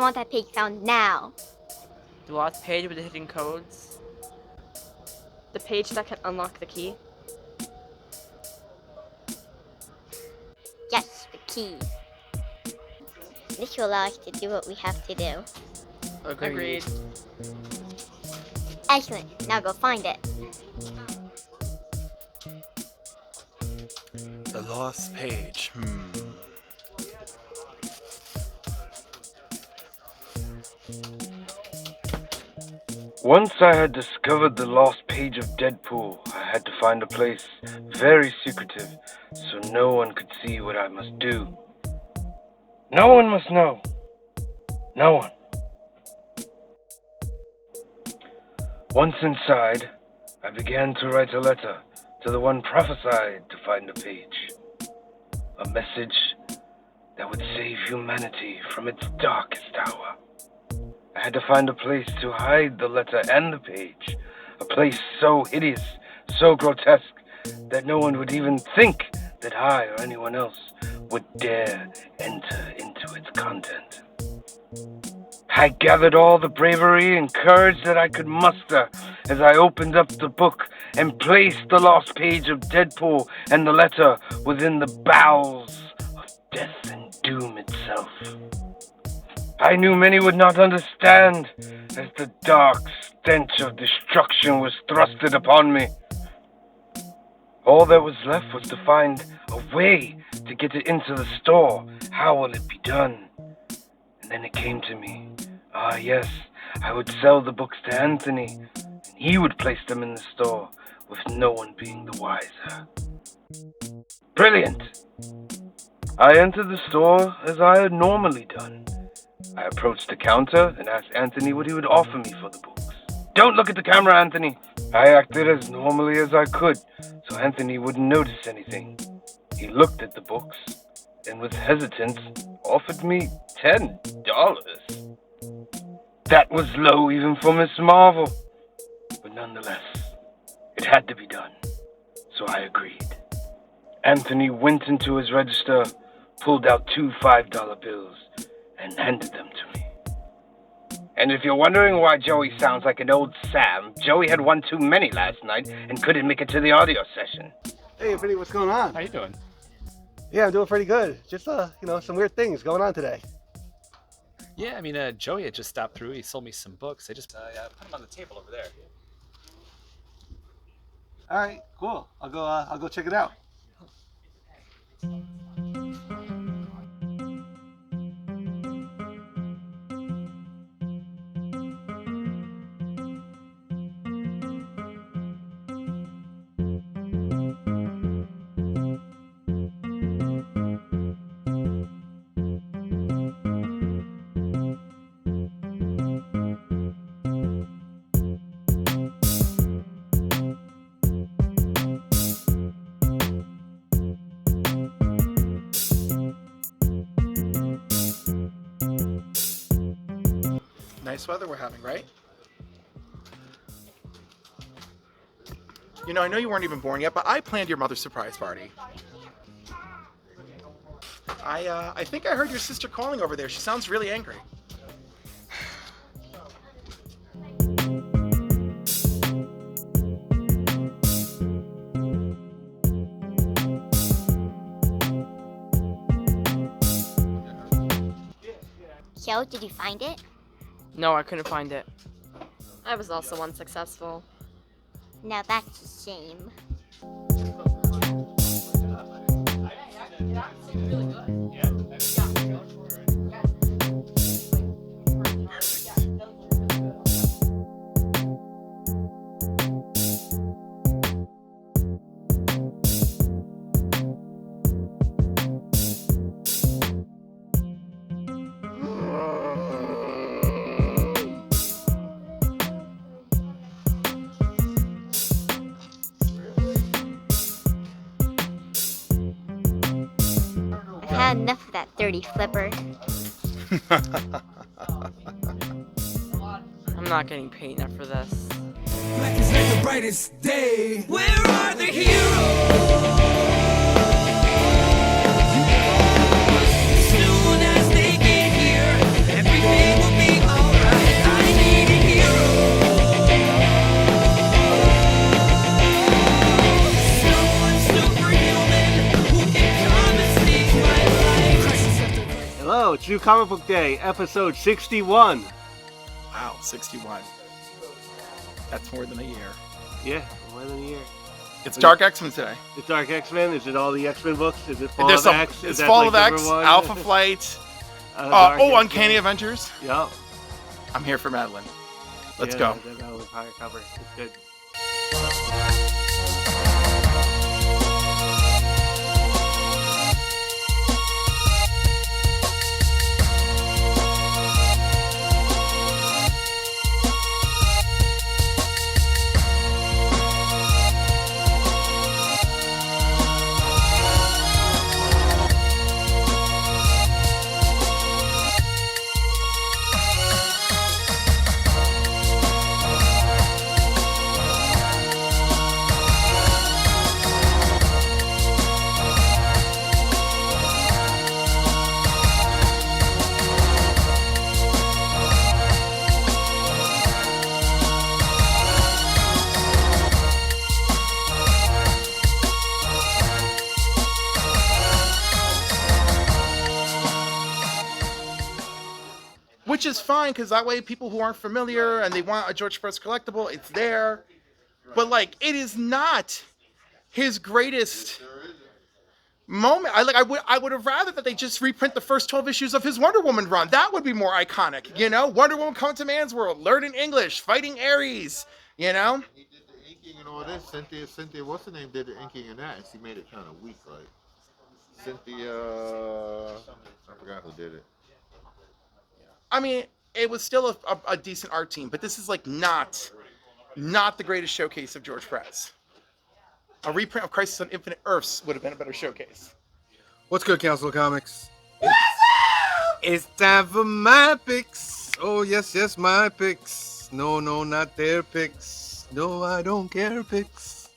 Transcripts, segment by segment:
I want that page found now. The lost page with the hidden codes. The page that can unlock the key. Yes, the key. This will allow us to do what we have to do. Agreed. Excellent. Now go find it. The lost page. Once I had discovered the lost page of Deadpool, I had to find a place very secretive so no one could see what I must do. No one must know. No one. Once inside, I began to write a letter to the one prophesied to find a page. A message that would save humanity from its darkest hour. I had to find a place to hide the letter and the page. A place so hideous, so grotesque, that no one would even think that I or anyone else would dare enter into its content. I gathered all the bravery and courage that I could muster as I opened up the book and placed the lost page of Deadpool and the letter within the bowels of death and doom itself. I knew many would not understand as the dark stench of destruction was thrusted upon me. All that was left was to find a way to get it into the store. How will it be done? And then it came to me. Ah, yes, I would sell the books to Anthony, and he would place them in the store, with no one being the wiser. Brilliant! I entered the store as I had normally done. I approached the counter and asked Anthony what he would offer me for the books. Don't look at the camera, Anthony! I acted as normally as I could, so Anthony wouldn't notice anything. He looked at the books, and with hesitance, offered me $10. That was low even for Miss Marvel. But nonetheless, it had to be done, so I agreed. Anthony went into his register, pulled out 2 $5 bills, and handed them to me. And if you're wondering why Joey sounds like an old Sam, Joey had one too many last night and couldn't make it to the audio session. Hey, Infinity, what's going on? How you doing? Yeah, I'm doing pretty good. Just, some weird things going on today. Yeah, I mean, Joey had just stopped through. He sold me some books. I just put them on the table over there. All right, cool. I'll go check it out. Nice weather we're having, right? You know, I know you weren't even born yet, but I planned your mother's surprise party. I think I heard your sister calling over there. She sounds really angry. So, did you find it? No, I couldn't find it. I was also unsuccessful. Now that's a shame. I've had enough of that dirty flipper. I'm not getting paid enough for this. Black is like the brightest day. Where are the heroes? As soon as they get here, everything New Comic Book Day, episode 61. Wow, 61. That's more than a year. Yeah, more than a year. It's Dark X-Men today. It's Dark X-Men. Is it all the X-Men books? Is it Fall There's of X? It's Is that Fall like of X, number one? Alpha Flight. Dark X-Men. Uncanny Avengers. Yep. I'm here for Madeline. Let's Yeah, go. That was hardcover. It's good. Which is fine, because that way people who aren't familiar and they want a George Press collectible, it's there. But, like, it is not his greatest moment. I would have rather that they just reprint the first 12 issues of his Wonder Woman run. That would be more iconic, you know? Wonder Woman coming to man's world, learning English, fighting Ares, you know? He did the inking and all this. Cynthia, what's her name, did the inking and that, and she made it kind of weak, like. Cynthia, I forgot who did it. I mean, it was still a decent art team, but this is, like, not the greatest showcase of George Press. A reprint of Crisis on Infinite Earths would have been a better showcase. What's good, Council of Comics? It's time for my picks. Oh, yes, my picks. No, not their picks. No, I don't care picks.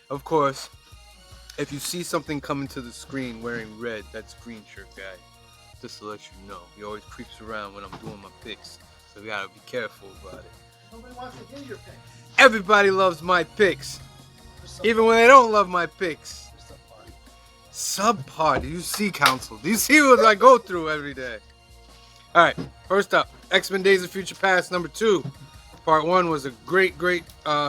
Of course, if you see something coming to the screen wearing red, that's Green Shirt Guy. Just to let you know. He always creeps around when I'm doing my picks. So we gotta be careful about it. Nobody wants to hear your picks. Everybody loves my picks. Even when they don't love my picks. Subpar. Do you see, Council? Do you see what I go through every day? Alright, first up. X-Men Days of Future Past number 2. Part 1 was a great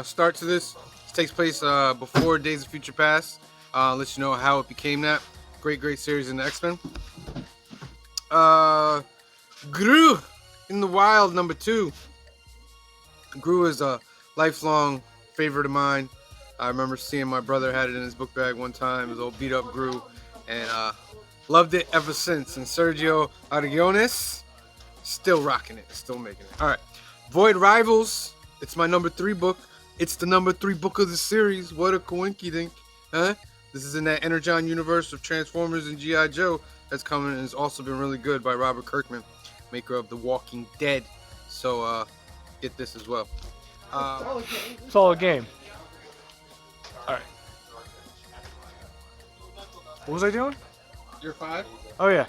start to this. This takes place before Days of Future Past. Let you know how it became that. Great series in the X-Men. Gru in the Wild number 2. Gru is a lifelong favorite of mine. I remember seeing my brother had it in his book bag one time, his old beat up Gru, and loved it ever since. And Sergio Aragones, still rocking it, still making it. All right, Void Rivals, it's my number 3 book. It's the number 3 book of the series. What a coinkydink, huh? This is in that Energon universe of Transformers and G.I. Joe that's coming, and has also been really good by Robert Kirkman, maker of The Walking Dead. So get this as well. It's all a game. Alright. What was I doing? You're 5? Oh yeah.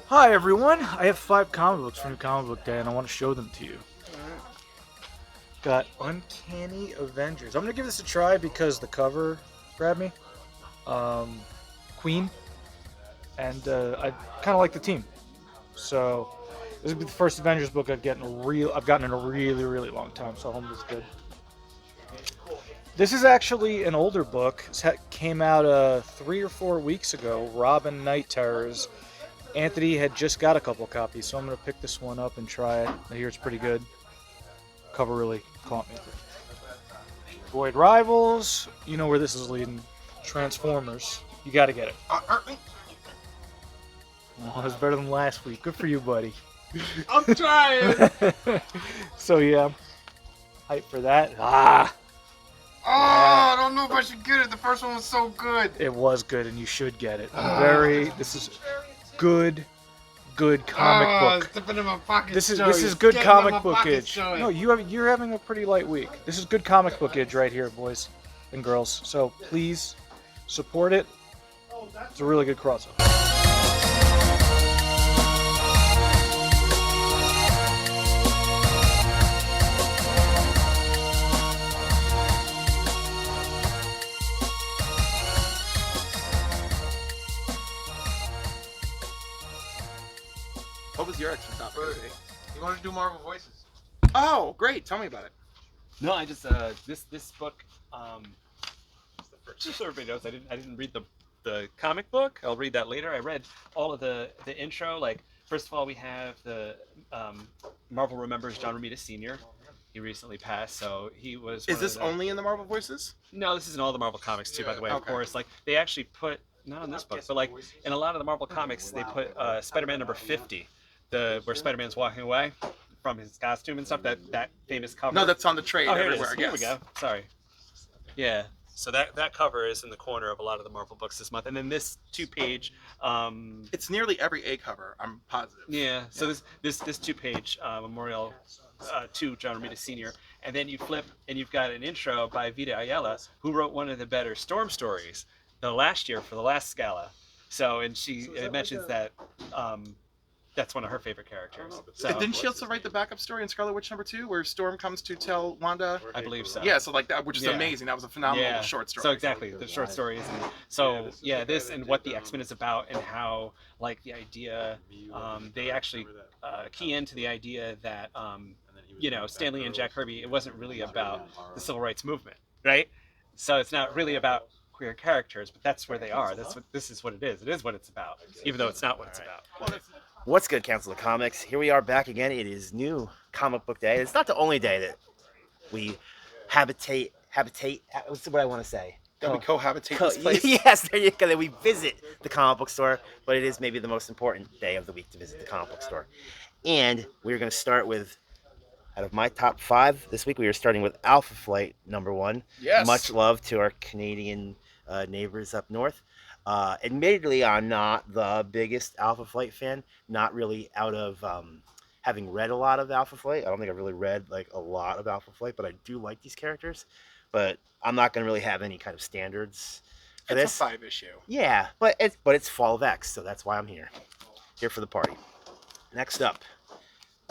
Hi everyone, I have 5 comic books from New Comic Book Day and I want to show them to you. Got Uncanny Avengers. I'm going to give this a try because the cover grabbed me. Queen. And I kind of like the team. So this will be the first Avengers book I've gotten in a really long time, so I hope it's good. This is actually an older book. It came out 3 or 4 weeks ago. Robin Night Terrors. Anthony had just got a couple copies, so I'm going to pick this one up and try it. I hear it's pretty good. Cover really caught me. Void Rivals. You know where this is leading. Transformers. You got to get it. Oh, it was better than last week. Good for you, buddy. I'm trying! So yeah, hype for that. I don't know if I should get it. The first one was so good. It was good, and you should get it. This is good comic book. Dipping in my pocket. This is good comic bookage. No, you're having a pretty light week. This is good comic bookage right here, boys and girls. So please support it. It's a really good crossover. your X-Men topic gonna be? You want to do Marvel Voices? Oh, great! Tell me about it. No, I just this book. Just so everybody knows, I didn't read the comic book. I'll read that later. I read all of the intro. Like, first of all, we have the Marvel remembers John Romita Sr. He recently passed, so he was. Is this only in the Marvel Voices? No, this is in all the Marvel comics too. By the way, of Okay. course, like they actually put not in this book, but like in a lot of the Marvel comics, they put Spider-Man number 50, where Spider-Man's walking away from his costume and stuff. That famous cover. No, that's on the trade Oh, here everywhere. it is. Here we go. Sorry. Yeah. So that cover is in the corner of a lot of the Marvel books this month, and then this 2-page. It's nearly every A cover. I'm positive. Yeah. So this 2-page memorial to John Romita Sr. And then you flip and you've got an intro by Vita Ayala, who wrote one of the better Storm stories the last year for the last Scala. So and she mentions that that's one of her favorite characters. So And didn't she also write the backup story in Scarlet Witch #2, where Storm comes to tell Wanda? I believe so. Yeah, so like that, which is amazing. That was a phenomenal short story. So exactly, the short stories. And so yeah, this and what the X-Men is about, and how like the idea, they actually key into the idea that Stan Lee and Jack Kirby, it wasn't really about the civil rights movement, right? So it's not really about queer characters, but that's where they are. This is what it is. It is what it's about, even though it's not what it's about. What's good, Council of Comics? Here we are back again. It is new comic book day. It's not the only day that we habitate. What's what I want to say? That we cohabitate this place? Yes, there you go. That we visit the comic book store, but it is maybe the most important day of the week to visit the comic book store. And we're going to start with, out of my top 5 this week, we are starting with Alpha Flight #1. Yes. Much love to our Canadian neighbors up north. Admittedly, I'm not the biggest Alpha Flight fan. Not really out of having read a lot of Alpha Flight. I don't think I've really read like a lot of Alpha Flight, but I do like these characters. But I'm not going to really have any kind of standards for It's this. a 5-issue. Yeah, but it's Fall of X, so that's why I'm here for the party. Next up,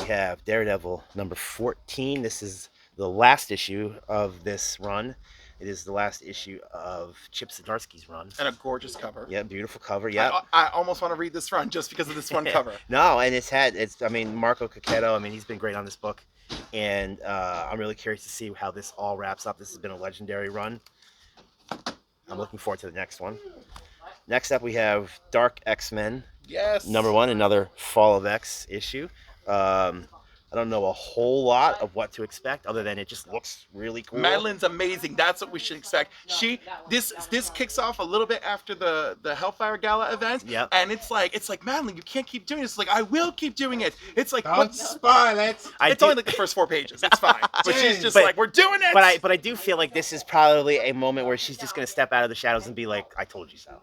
we have Daredevil #14. This is the last issue of this run. It is the last issue of Chip Zdarsky's run. And a gorgeous cover. Yeah, beautiful cover. Yeah. I almost want to read this run just because of this one cover. No, and Marco Cacchetto, he's been great on this book. And I'm really curious to see how this all wraps up. This has been a legendary run. I'm looking forward to the next one. Next up, we have Dark X-Men. Yes. #1, another Fall of X issue. I don't know a whole lot of what to expect, other than it just looks really cool. Madeline's amazing. That's what we should expect. This kicks off a little bit after the Hellfire Gala event. Yep. And it's like Madeline, you can't keep doing this. It's like, I will keep doing it. It's like, Don't spoil it. It's only like the first 4 pages. It's fine. But she's just like, we're doing it. But I do feel like this is probably a moment where she's just gonna step out of the shadows and be like, I told you so.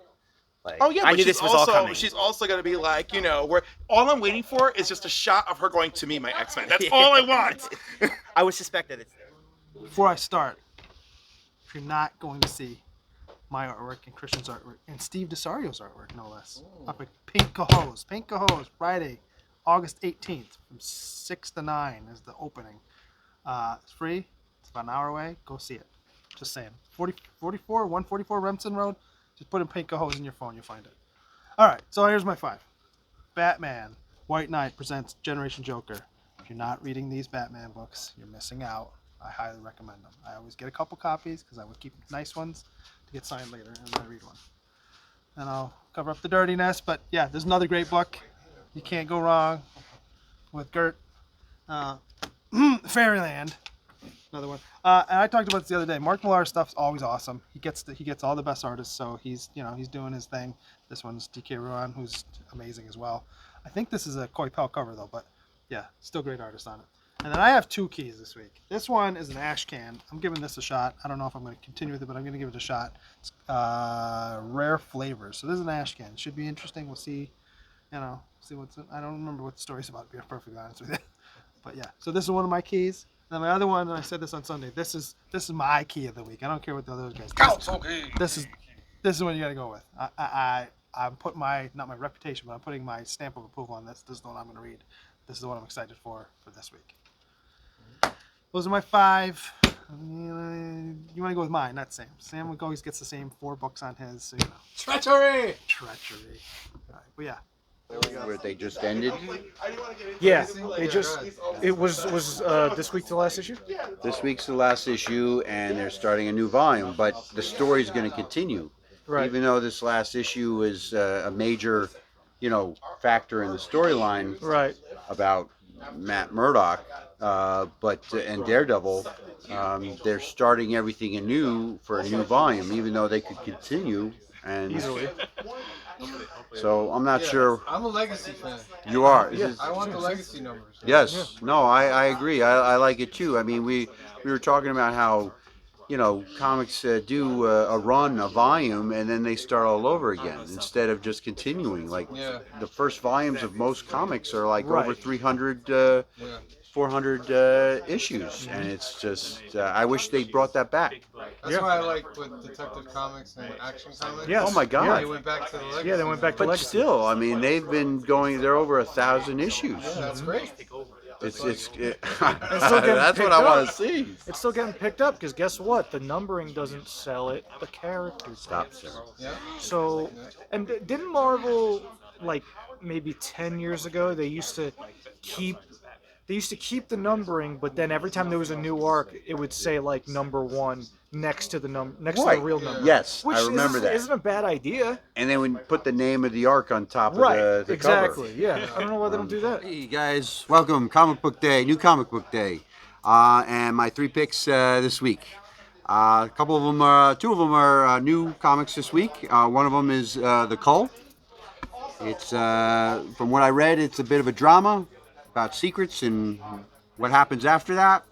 Like, Oh yeah, I but knew this was all coming. she's also gonna be like, where all I'm waiting for is just a shot of her going to me, my X-Men. That's all I want. I would suspect that it's. Before I start, if you're not going to see my artwork and Christian's artwork and Steve DeSario's artwork, no less, up at Pink Cahos, Friday, August 18th, from 6 to 9 is the opening. It's free. It's about an hour away. Go see it. Just saying. 144 Remsen Road. Just put in Pink Cahos in your phone. You'll find it. All right. So here's my 5. Batman, White Knight presents Generation Joker. If you're not reading these Batman books, you're missing out. I highly recommend them. I always get a couple copies because I would keep nice ones to get signed later, and then I read one. And I'll cover up the dirtiness. But yeah, there's another great book. You can't go wrong with Gert. Fairyland, another one. And I talked about this the other day. Mark Millar's stuff's always awesome. He gets all the best artists, so he's doing his thing. This one's DK Ruan, who's amazing as well. I think this is a Koi Pell cover though, but yeah, still great artist on it. And then I have 2 keys this week. This one is an ash can. I'm giving this a shot. I don't know if I'm going to continue with it, but I'm going to give it a shot. It's Rare Flavors. So this is an ash can. It should be interesting. We'll see. See what's in. I don't remember what the story's about, to be perfectly honest with you. But yeah, so this is one of my keys. And then my other one, and I said this on Sunday. This is my key of the week. I don't care what the other guys. This is what you got to go with. I'm putting not my reputation, but I'm putting my stamp of approval on this. This is the one I'm going to read. This is the one I'm excited for this week. Those are my 5. You want to go with mine, not Sam. Sam always gets the same 4 books on his. So, Treachery. All right, but yeah, where they just ended. Yeah, it was this week the last issue? This week's the last issue, and they're starting a new volume, but the story's going to continue. Right. Even though this last issue is a major, factor in the storyline. Right. About Matt Murdock, and Daredevil, they're starting everything anew for a new volume, even though they could continue and easily. So I'm not sure. I'm a Legacy fan. You are. Yeah. I want the Legacy numbers. Yes. No, I agree. I like it too. I mean, we were talking about how, comics do a run, a volume, and then they start all over again instead of just continuing. Like the first volumes of most comics are like over 300, 400 issues, and it's just I wish they brought that back. That's why I like with Detective Comics and Action Comics. Yes. Oh my God. Yeah, they went back to the Legacy. Yeah, they went back to But still, I mean, they've been going. They're over 1,000 issues. Yeah, that's great. That's That's what I want to see. It's still getting picked up because guess what? The numbering doesn't sell it. The characters. Stop, sir. Yeah. So, and didn't Marvel, like maybe 10 years ago, they used to keep the numbering, but then every time there was a new arc, it would say like #1 next to the to the real number. Yes, Which I remember that. Isn't a bad idea. And then we put the name of the arc on top of the exactly. cover. Yeah, I don't know why they don't do that. Hey guys, welcome Comic Book Day, new Comic Book Day, and my 3 picks this week. A couple of them are, 2 of them are new comics this week. One of them is The Cull. It's from what I read, it's a bit of a drama about secrets and what happens after that,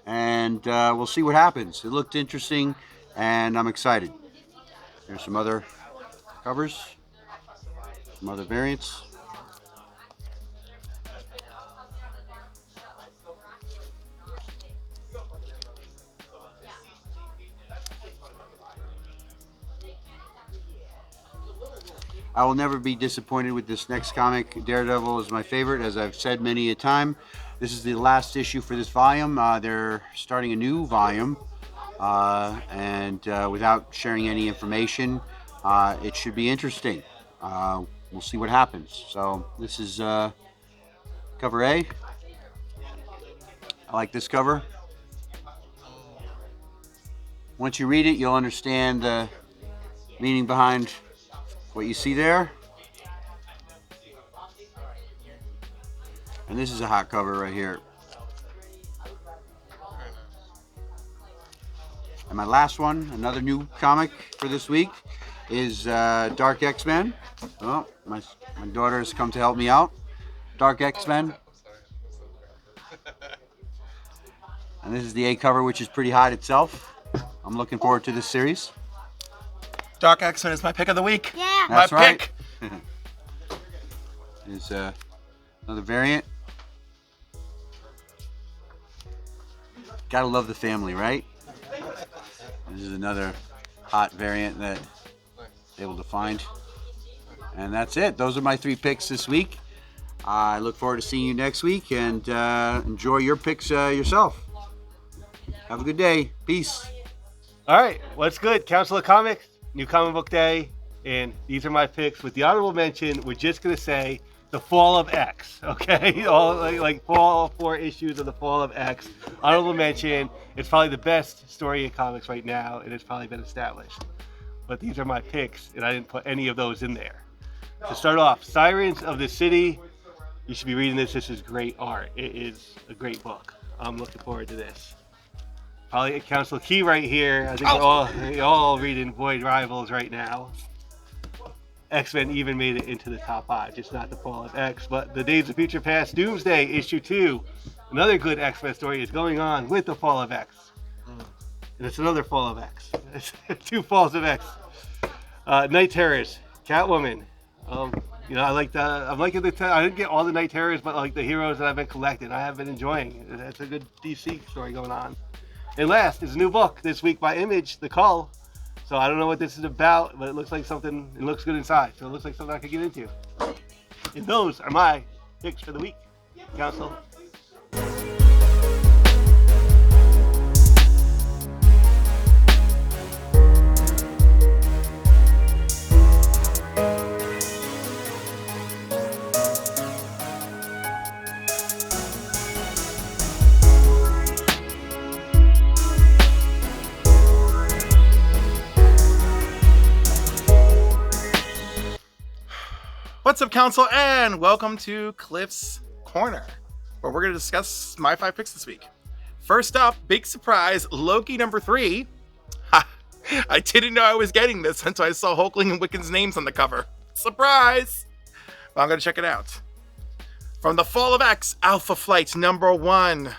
and we'll see what happens. It looked interesting, and I'm excited. There's some other covers, some other variants. I will never be disappointed with this next comic. Daredevil is my favorite, as I've said many a time. This is the last issue for this volume. They're starting a new volume, and without sharing any information, it should be interesting. We'll see what happens. So this is cover A. I like this cover. Once you read it, you'll understand the meaning behind what you see there. And this is a hot cover right here. And my last one, another new comic for this week, is Dark X-Men. Oh, my daughter has come to help me out. Dark X-Men. And this is the A cover, which is pretty hot itself. I'm looking forward to this series. Dark X-Men is my pick of the week. Yeah. That's my right. pick. There's another variant. Gotta love the family, right? This is another hot variant that I'm able to find. And that's it. Those are my 3 picks this week. I look forward to seeing you next week, and enjoy your picks yourself. Have a good day. Peace. All right, what's good? Council of Comics, new Comic Book Day, and these are my picks. With the honorable mention, we're just gonna say the Fall of X. Okay, all like all 4 issues of the Fall of X. Honorable mention. It's probably the best story in comics right now, and it's probably been established. But these are my picks, and I didn't put any of those in there. To start off, Sirens of the City. You should be reading this. This is great art. It is a great book. I'm looking forward to this. Probably a Council Key right here. I think we're all reading Void Rivals right now. X-Men even made it into the top 5, just not the Fall of X. But the Days of Future Past Doomsday, issue 2. Another good X-Men story is going on with the Fall of X. And it's another Fall of X. It's 2 Falls of X. Night Terrors, Catwoman. You know, I'm liking I didn't get all the Night Terrors, but like the heroes that I've been collecting, I have been enjoying. It's a good DC story going on. And last is a new book this week by Image, The Cull. So I don't know what this is about, but it looks like something, it looks good inside. So it looks like something I could get into. And those are my picks for the week. Council. What's up, Council, and welcome to Cliff's Corner, where we're going to discuss my 5 picks this week. First up, big surprise, Loki number 3. Ha! I didn't know I was getting this until I saw Hulkling and Wiccan's names on the cover. Surprise! Well, I'm going to check it out. From the Fall of X, Alpha Flight number 1.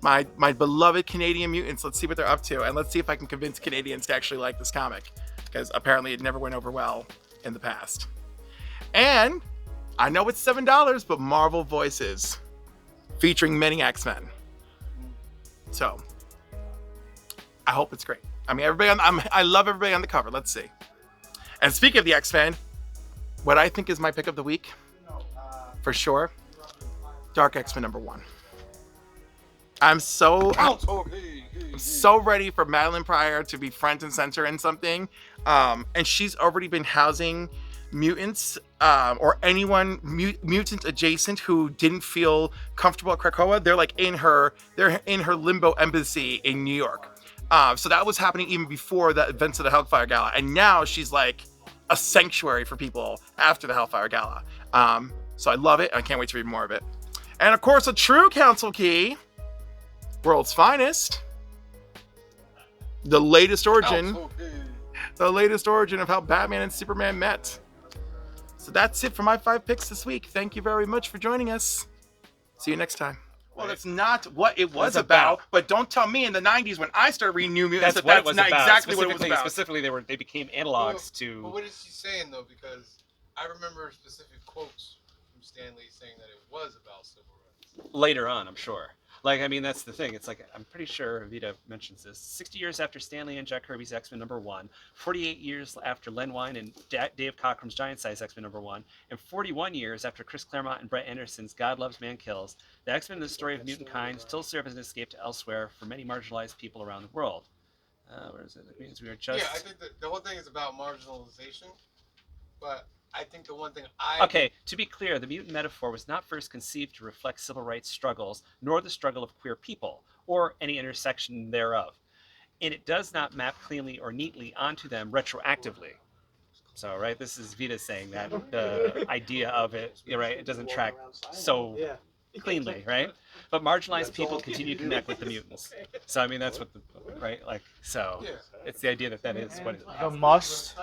My beloved Canadian mutants. Let's see what they're up to, and let's see if I can convince Canadians to actually like this comic, because apparently it never went over well in the past. And I know it's $7, but Marvel Voices, featuring many X-Men. So I hope it's great. I mean, I love everybody on the cover. Let's see. And speaking of the X-Men, what I think is my pick of the week, for sure, Dark X-Men number 1. I'm so ready for Madeline Pryor to be front and center in something. And she's already been housing mutants or anyone mutant adjacent who didn't feel comfortable at Krakoa. They're like in her limbo embassy in New York. So that was happening even before the events of the Hellfire Gala. And now she's like a sanctuary for people after the Hellfire Gala. So I love it. I can't wait to read more of it. And of course, a true council key, World's Finest. The latest origin of how Batman and Superman met. So that's it for my 5 picks this week. Thank you very much for joining us. See you next time. Well, that's not what it was about. But don't tell me in the 90s when I started reading New Mutants that's not exactly what it was about. Specifically, they became analogs to... But what is she saying, though? Because I remember specific quotes from Stan Lee saying that it was about civil rights. Later on, I'm sure. Like, I mean, that's the thing. It's like, I'm pretty sure Vita mentions this. 60 years after Stan Lee and Jack Kirby's X-Men number 1, 48 years after Len Wein and Dave Cockrum's Giant Size X-Men number 1, and 41 years after Chris Claremont and Brett Anderson's God Loves, Man Kills, the X-Men and the story of mutant kind still serve as an escape to elsewhere for many marginalized people around the world. Where is it? It means we are just... Yeah, I think that the whole thing is about marginalization, but I think the one thing Okay, to be clear, the mutant metaphor was not first conceived to reflect civil rights struggles, nor the struggle of queer people, or any intersection thereof. And it does not map cleanly or neatly onto them retroactively. So, right, this is Vita saying that the idea of it, right, it doesn't track so cleanly, right? But marginalized people continue to connect with the mutants. So, I mean, that's what the, right, like, so it's the idea that is what it is. The must,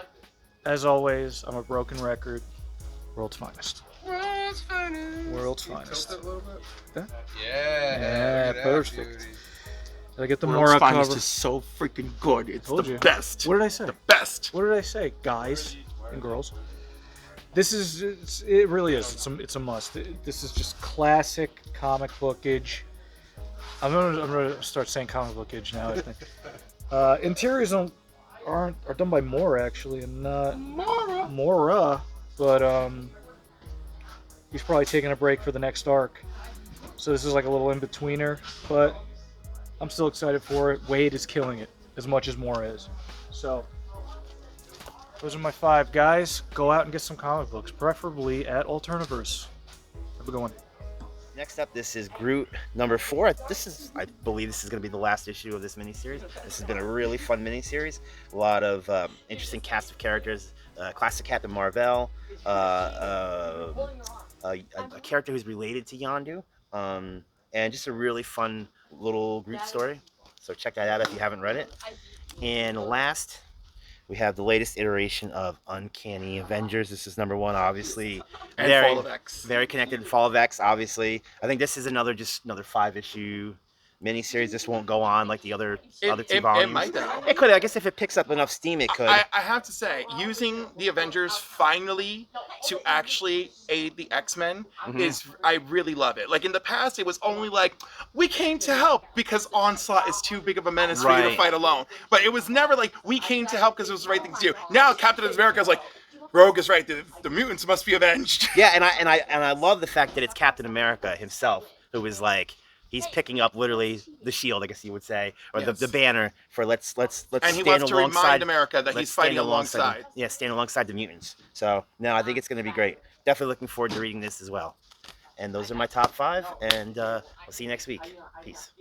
as always, I'm a broken record, World's Finest. World's Finest. World's Finest. Tilt that a little bit? Yeah, look at that perfect. beauty. Did I get the World's Mora Finest cover? is so freaking good. It's Told the you. best. What did I say? The best. What did I say, guys and girls? This is, it really is. It's a must. This is just classic comic bookage. I'm gonna start saying comic bookage now, I think. Interiors are done by Mora, actually, and not Mora, but he's probably taking a break for the next arc. So this is like a little in-betweener, but I'm still excited for it. Wade is killing it as much as Mora is. So those are my 5 guys. Go out and get some comic books, preferably at Alterniverse. Have a good one. Next up, this is Groot number 4. I believe this is going to be the last issue of this miniseries. This has been a really fun miniseries. A lot of interesting cast of characters. Classic Captain Marvel, a character who's related to Yondu, and just a really fun little Groot story. So check that out if you haven't read it. And last, we have the latest iteration of Uncanny Avengers. This is number 1, obviously. And Fall of X. Very connected to Fall of X, obviously. I think this is another 5-issue miniseries. This won't go on like the other 2 volumes. It might, though. It could. I guess if it picks up enough steam, it could. I have to say, using the Avengers finally to actually aid the X-Men I really love it. Like in the past, it was only like, we came to help because Onslaught is too big of a menace for you to fight alone. But it was never like, we came to help because it was the right thing to do. Now Captain America is like, Rogue is right. The mutants must be avenged. Yeah, and I love the fact that it's Captain America himself who is like, he's picking up literally the shield, I guess you would say, or the banner for let's stand and he wants to remind America that he's fighting alongside. Stand alongside the mutants. So no, I think it's going to be great. Definitely looking forward to reading this as well. And those are my top 5, and we'll see you next week. Peace.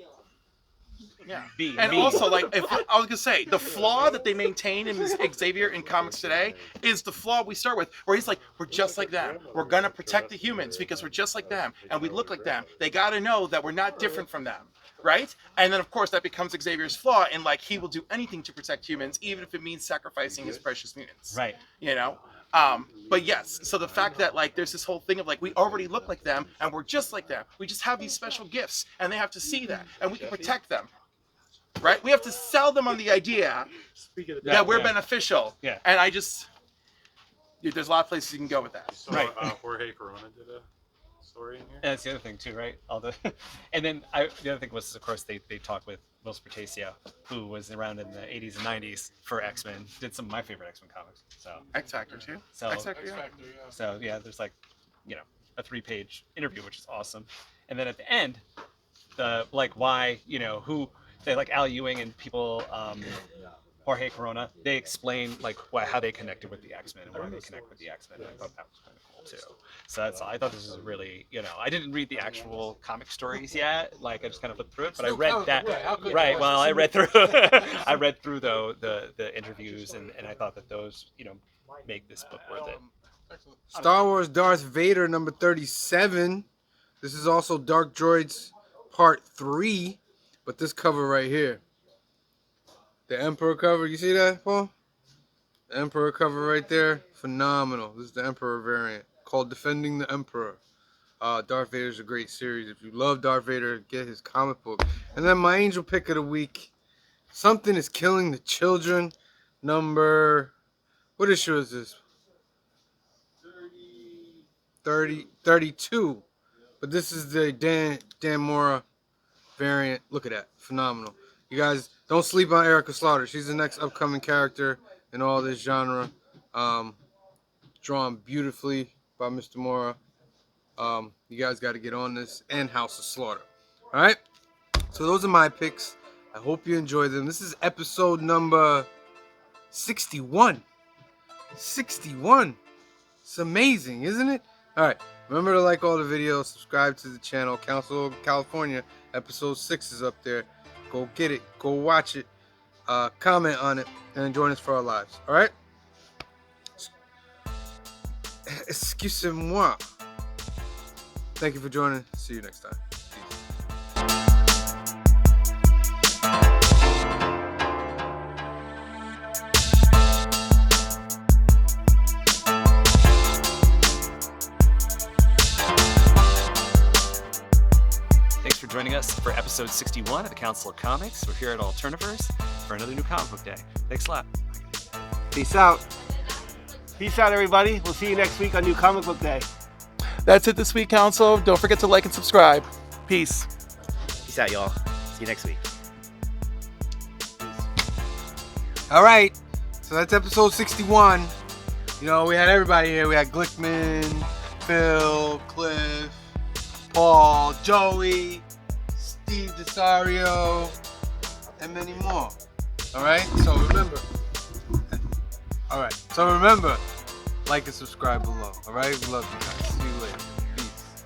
Yeah. B. And B. also, like, if I was gonna say, the flaw that they maintain in Xavier in comics today is the flaw we start with, where he's like, we're just like them. We're gonna protect the humans because we're just like them, and we look like them. They gotta know that we're not different from them, right? And then, of course, that becomes Xavier's flaw, and like, he will do anything to protect humans, even if it means sacrificing his precious mutants. Right. You know. But yes, so the fact that like there's this whole thing of like we already look like them and we're just like them. We just have these special gifts, and they have to see that, and we can protect them. Right? We have to sell them on the idea that we're beneficial. Yeah. And I just, dude, there's a lot of places you can go with that. So, Right. Jorge Corona did a story in here. And that's the other thing too, right? And then the other thing was, of course, they talked with Will Spertasio, who was around in the 80s and 90s for X-Men. Did some of my favorite X-Men comics. So X Factor too. So X Factor, yeah. So yeah, there's like, a 3-page interview, which is awesome. And then at the end, the like why who they like Al Ewing and people. Jorge Corona, they explain like how they connected with the X-Men and why they connect with the X-Men. I thought that was kind of cool too. So I thought this was really, I didn't read the actual comic stories yet. Like I just kind of looked through it, but I read that. Right. Well, I read through. I read through though the interviews, and I thought that those make this book worth it. Star Wars Darth Vader number 37. This is also Dark Droids Part 3, but this cover right here. The Emperor cover, you see that, Paul? The Emperor cover right there, phenomenal. This is the Emperor variant called Defending the Emperor. Darth Vader's a great series. If you love Darth Vader, get his comic book. And then my angel pick of the week, Something is Killing the Children, number, what issue is this? 32. But this is the Dan Mora variant. Look at that, phenomenal. You guys, don't sleep on Erica Slaughter. She's the next upcoming character in all this genre. Drawn beautifully by Mr. Mora. You guys got to get on this, and House of Slaughter. All right? So those are my picks. I hope you enjoy them. This is episode number 61. 61. It's amazing, isn't it? All right. Remember to like all the videos. Subscribe to the channel. Council of California. Episode 6 is up there. Go get it. Go watch it. Comment on it. And join us for our lives. All right? Excusez-moi. Thank you for joining. See you next time. Thanks for joining us for episode 61 of the Council of Comics. We're here at Alterniverse for another new comic book day. Thanks a lot. Peace out. Peace out, everybody. We'll see you next week on New Comic Book Day. That's it this week, Council. Don't forget to like and subscribe. Peace. Peace out, y'all. See you next week. All right. So that's episode 61. You know, we had everybody here. We had Glickman, Phil, Cliff, Paul, Joey, Steve DeSario, and many more. All right. So remember. All right. So remember, like and subscribe below. All right. We love you guys. See you later. Peace.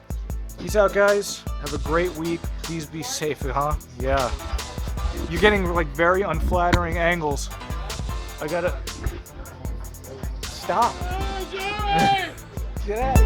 Peace out, guys. Have a great week. Please be safe, huh? Yeah. You're getting like very unflattering angles. I gotta stop. Get out.